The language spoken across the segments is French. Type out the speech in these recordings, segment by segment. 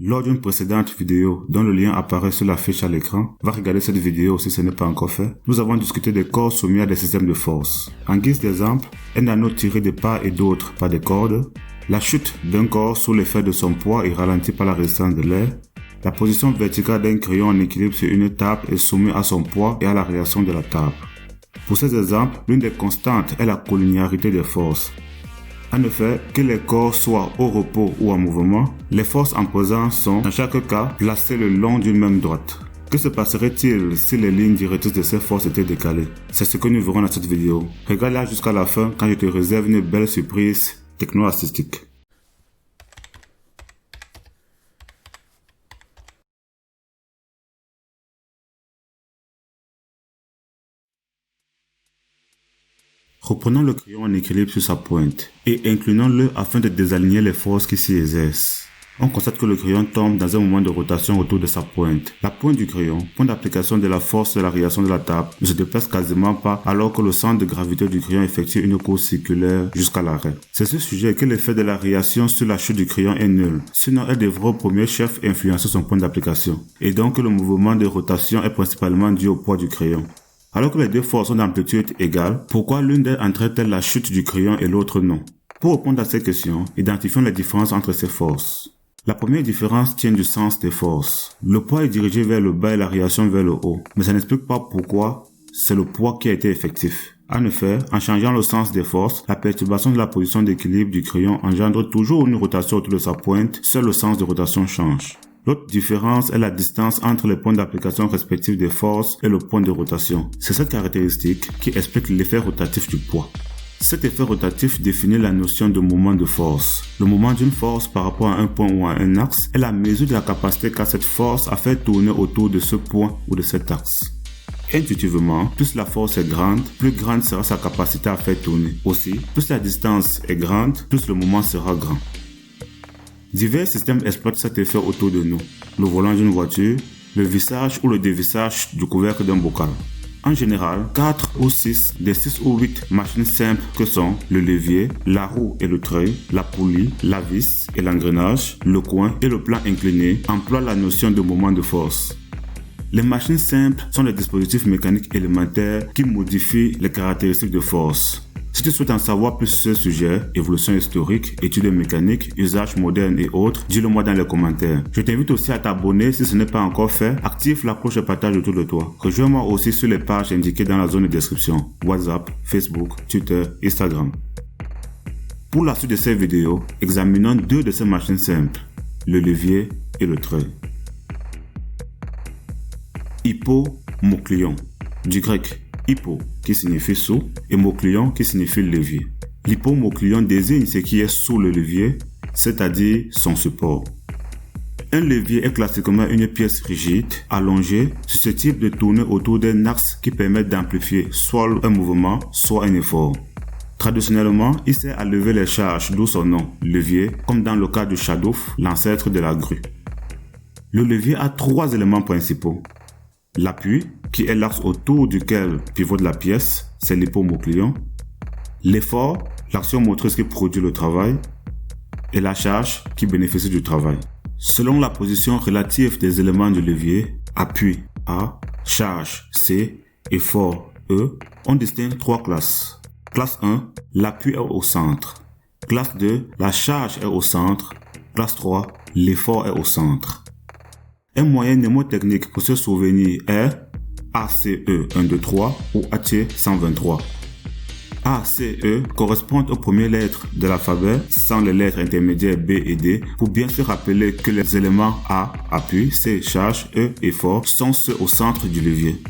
Lors d'une précédente vidéo dont le lien apparaît sur la fiche à l'écran, va regarder cette vidéo si ce n'est pas encore fait, nous avons discuté des corps soumis à des systèmes de force. En guise d'exemple, un anneau tiré de part et d'autre par des cordes, la chute d'un corps sous l'effet de son poids et ralenti par la résistance de l'air, la position verticale d'un crayon en équilibre sur une table est soumise à son poids et à la réaction de la table. Pour ces exemples, l'une des constantes est la collinéarité des forces. En effet, que les corps soient au repos ou en mouvement, les forces en présence sont, dans chaque cas, placées le long d'une même droite. Que se passerait-il si les lignes directrices de ces forces étaient décalées? C'est ce que nous verrons dans cette vidéo. Regarde-la jusqu'à la fin quand je te réserve une belle surprise techno-artistique. Reprenons le crayon en équilibre sur sa pointe et inclinons-le afin de désaligner les forces qui s'y exercent. On constate que le crayon tombe dans un moment de rotation autour de sa pointe. La pointe du crayon, point d'application de la force de la réaction de la table, ne se déplace quasiment pas alors que le centre de gravité du crayon effectue une course circulaire jusqu'à l'arrêt. C'est ce sujet que l'effet de la réaction sur la chute du crayon est nul, sinon elle devrait au premier chef influencer son point d'application. Et donc le mouvement de rotation est principalement dû au poids du crayon. Alors que les deux forces sont d'amplitude égale, pourquoi l'une d'elles entraîne-t-elle la chute du crayon et l'autre non? Pour répondre à ces questions, identifions les différences entre ces forces. La première différence tient du sens des forces. Le poids est dirigé vers le bas et la réaction vers le haut, mais ça n'explique pas pourquoi c'est le poids qui a été effectif. En effet, en changeant le sens des forces, la perturbation de la position d'équilibre du crayon engendre toujours une rotation autour de sa pointe, seul le sens de rotation change. L'autre différence est la distance entre les points d'application respectifs des forces et le point de rotation. C'est cette caractéristique qui explique l'effet rotatif du poids. Cet effet rotatif définit la notion de moment de force. Le moment d'une force par rapport à un point ou à un axe est la mesure de la capacité qu'a cette force à faire tourner autour de ce point ou de cet axe. Intuitivement, plus la force est grande, plus grande sera sa capacité à faire tourner. Aussi, plus la distance est grande, plus le moment sera grand. Divers systèmes exploitent cet effet autour de nous. Le volant d'une voiture, le vissage ou le dévissage du couvercle d'un bocal. En général, 4 ou 6 des 6 ou 8 machines simples que sont le levier, la roue et le treuil, la poulie, la vis et l'engrenage, le coin et le plan incliné emploient la notion de moment de force. Les machines simples sont des dispositifs mécaniques élémentaires qui modifient les caractéristiques de force. Si tu souhaites en savoir plus sur ce sujet, évolution historique, études mécaniques, usages modernes et autres, dis-le-moi dans les commentaires. Je t'invite aussi à t'abonner si ce n'est pas encore fait. Active la cloche et partage autour de toi. Rejoins-moi aussi sur les pages indiquées dans la zone de description. WhatsApp, Facebook, Twitter, Instagram. Pour la suite de ces vidéos, examinons deux de ces machines simples, le levier et le treuil. Hypomocléon, du grec hypo qui signifie sous et mocléon qui signifie levier. L'hypomocléon désigne ce qui est sous le levier, c'est-à-dire son support. Un levier est classiquement une pièce rigide, allongée, susceptible de tourner autour d'un axe qui permet d'amplifier soit un mouvement, soit un effort. Traditionnellement, il sert à lever les charges, d'où son nom, levier, comme dans le cas du chadouf, l'ancêtre de la grue. Le levier a 3 éléments principaux. L'appui, qui est l'axe autour duquel pivote la pièce, c'est l'hypomocléon. L'effort, l'action motrice qui produit le travail. Et la charge, qui bénéficie du travail. Selon la position relative des éléments du levier, appui A, charge C, effort E, on distingue 3 classes. Classe 1, l'appui est au centre. Classe 2, la charge est au centre. Classe 3, l'effort est au centre. Un moyen mnémotechnique pour se souvenir est ACE 123 ou AT 123. ACE correspond aux premières lettres de l'alphabet sans les lettres intermédiaires B et D pour bien se rappeler que les éléments A, appui, C, charge, E, effort sont ceux au centre du levier.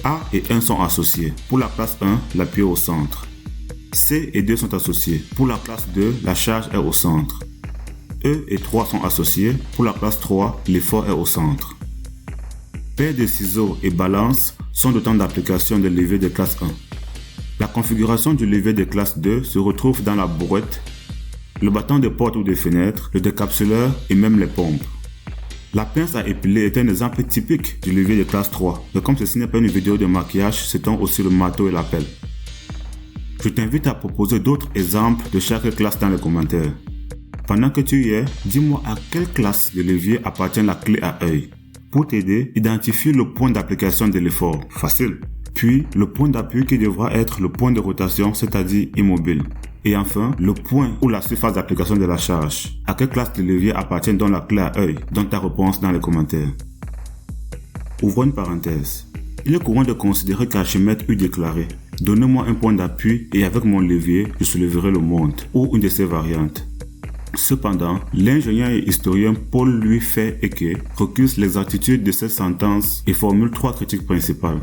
A et 1 sont associés. Pour la classe 1, l'appui est au centre. C et 2 sont associés. Pour la classe 2, la charge est au centre. E et 3 sont associés. Pour la classe 3, l'effort est au centre. Paire de ciseaux et balance sont d'autant d'applications de levier de classe 1. La configuration du levier de classe 2 se retrouve dans la brouette, le bâton de porte ou de fenêtre, le décapsuleur et même les pompes. La pince à épiler est un exemple typique du levier de classe 3, mais comme ceci n'est pas une vidéo de maquillage, citons aussi le marteau et la pelle. Je t'invite à proposer d'autres exemples de chaque classe dans les commentaires. Pendant que tu y es, dis-moi à quelle classe de levier appartient la clé à œil. Pour t'aider, identifie le point d'application de l'effort. Facile. Puis, le point d'appui qui devra être le point de rotation, c'est-à-dire immobile. Et enfin, le point ou la surface d'application de la charge. À quelle classe de levier appartient donc la clé à œil? Donne ta réponse dans les commentaires. Ouvrons une parenthèse. Il est courant de considérer qu'Archimède eût déclaré « Donnez-moi un point d'appui et avec mon levier, je soulèverai le monde » ou une de ses variantes. Cependant, l'ingénieur et historien Paul-Louis Fay-Eke recuse l'exactitude de cette sentence et formule 3 critiques principales.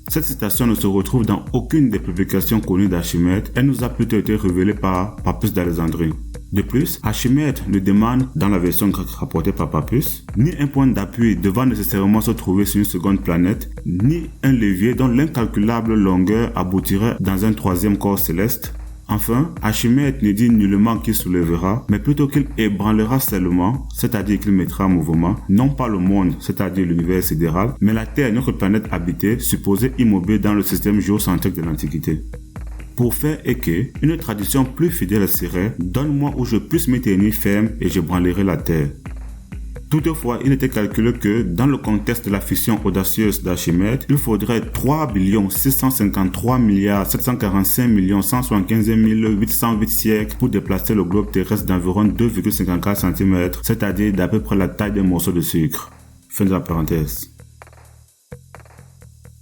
Cette citation ne se retrouve dans aucune des publications connues d'Archimède, elle nous a plutôt été révélée par Pappus d'Alexandrie. De plus, Archimède ne demande, dans la version grecque rapportée par Pappus, ni un point d'appui devant nécessairement se trouver sur une seconde planète, ni un levier dont l'incalculable longueur aboutirait dans un troisième corps céleste. Enfin, Archimède ne dit nullement qu'il soulèvera, mais plutôt qu'il ébranlera seulement, c'est-à-dire qu'il mettra en mouvement, non pas le monde, c'est-à-dire l'univers sidéral, mais la Terre, notre planète habitée, supposée immobile dans le système géocentrique de l'Antiquité. Pour faire Eke, une tradition plus fidèle serait « Donne-moi où je puisse me tenir ferme et j'ébranlerai la Terre ». Toutefois, il était calculé que, dans le contexte de la fission audacieuse d'Archimède, il faudrait 3 653 745 175 808 siècles pour déplacer le globe terrestre d'environ 2,54 cm, c'est-à-dire d'à peu près la taille d'un morceau de sucre. Fin de la parenthèse.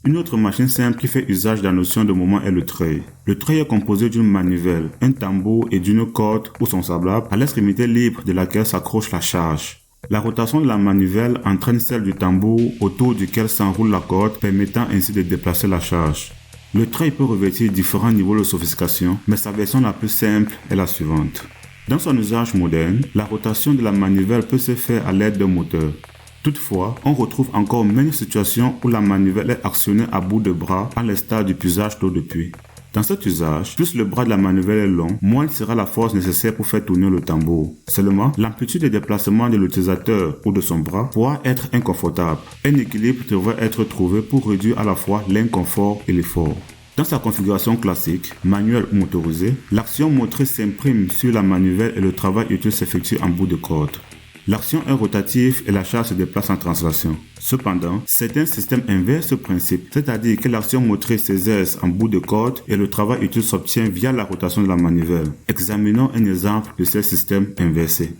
Une autre machine simple qui fait usage de la notion de moment est le treuil. Le treuil est composé d'une manivelle, un tambour et d'une corde ou son semblable à l'extrémité libre de laquelle s'accroche la charge. La rotation de la manivelle entraîne celle du tambour autour duquel s'enroule la corde, permettant ainsi de déplacer la charge. Le treuil peut revêtir différents niveaux de sophistication, mais sa version la plus simple est la suivante. Dans son usage moderne, la rotation de la manivelle peut se faire à l'aide d'un moteur. Toutefois, on retrouve encore même une situation où la manivelle est actionnée à bout de bras à l'instar du puisage d'eau de puits. Dans cet usage, plus le bras de la manivelle est long, moins sera la force nécessaire pour faire tourner le tambour. Seulement, l'amplitude de déplacement de l'utilisateur ou de son bras pourra être inconfortable. Un équilibre devrait être trouvé pour réduire à la fois l'inconfort et l'effort. Dans sa configuration classique, manuelle ou motorisée, l'action motrice s'imprime sur la manivelle et le travail utile s'effectue en bout de corde. L'action est rotative et la charge se déplace en translation. Cependant, certains systèmes inversent ce principe, c'est-à-dire que l'action motrice s'exerce en bout de corde et le travail utile s'obtient via la rotation de la manivelle. Examinons un exemple de ces systèmes inversés.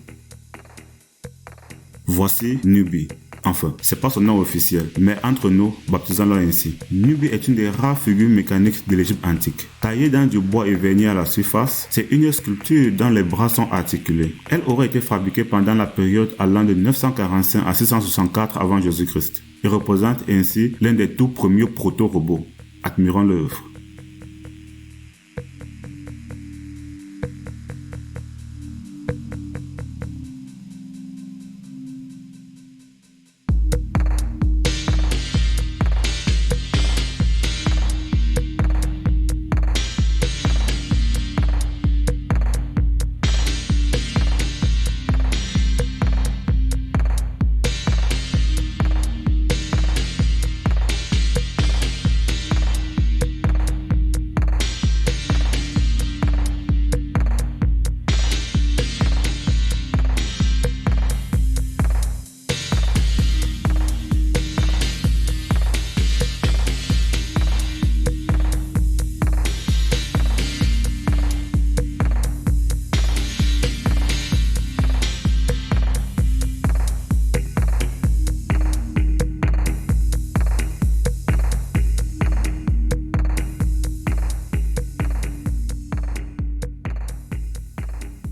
Voici Nubie. Enfin, c'est pas son nom officiel, mais entre nous, baptisons-le ainsi. Nubie est une des rares figures mécaniques de l'Égypte antique. Taillée dans du bois et vernie à la surface, c'est une sculpture dont les bras sont articulés. Elle aurait été fabriquée pendant la période allant de 945 à 664 avant Jésus-Christ. Elle représente ainsi l'un des tout premiers proto-robots. Admirons l'œuvre.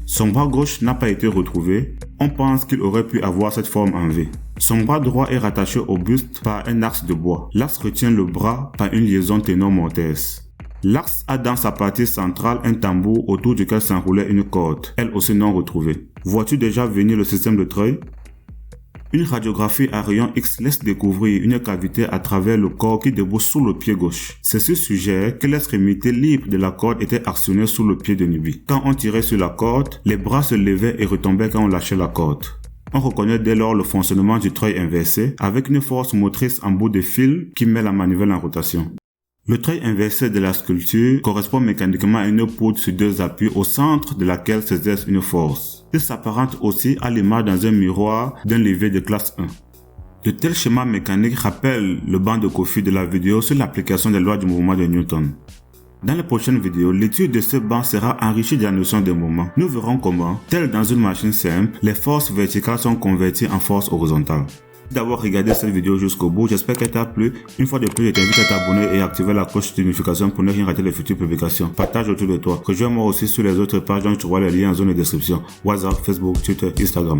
Son bras gauche n'a pas été retrouvé, on pense qu'il aurait pu avoir cette forme en V. Son bras droit est rattaché au buste par un axe de bois. L'axe retient le bras par une liaison ténor-mortaise. L'axe a dans sa partie centrale un tambour autour duquel s'enroulait une corde, elle aussi non retrouvée. Vois-tu déjà venir le système de treuil? Une radiographie à rayon X laisse découvrir une cavité à travers le corps qui débouche sous le pied gauche. Ceci suggère que l'extrémité libre de la corde était actionnée sous le pied de Nubie. Quand on tirait sur la corde, les bras se levaient et retombaient quand on lâchait la corde. On reconnaît dès lors le fonctionnement du treuil inversé avec une force motrice en bout de fil qui met la manivelle en rotation. Le treuil inversé de la sculpture correspond mécaniquement à une poutre sur 2 appuis au centre de laquelle s'exerce une force. Il s'apparente aussi à l'image dans un miroir d'un levier de classe 1. De tels schémas mécaniques rappellent le banc de Kofi de la vidéo sur l'application des lois du mouvement de Newton. Dans les prochaines vidéos, l'étude de ce banc sera enrichie de la notion de moment. Nous verrons comment, tel dans une machine simple, les forces verticales sont converties en forces horizontales. Merci d'avoir regardé cette vidéo jusqu'au bout, j'espère qu'elle t'a plu. Une fois de plus, je t'invite à t'abonner et à activer la cloche de notification pour ne rien rater les futures publications. Partage autour de toi. Rejoins-moi aussi sur les autres pages dont tu vois les liens en zone de description. WhatsApp, Facebook, Twitter, Instagram.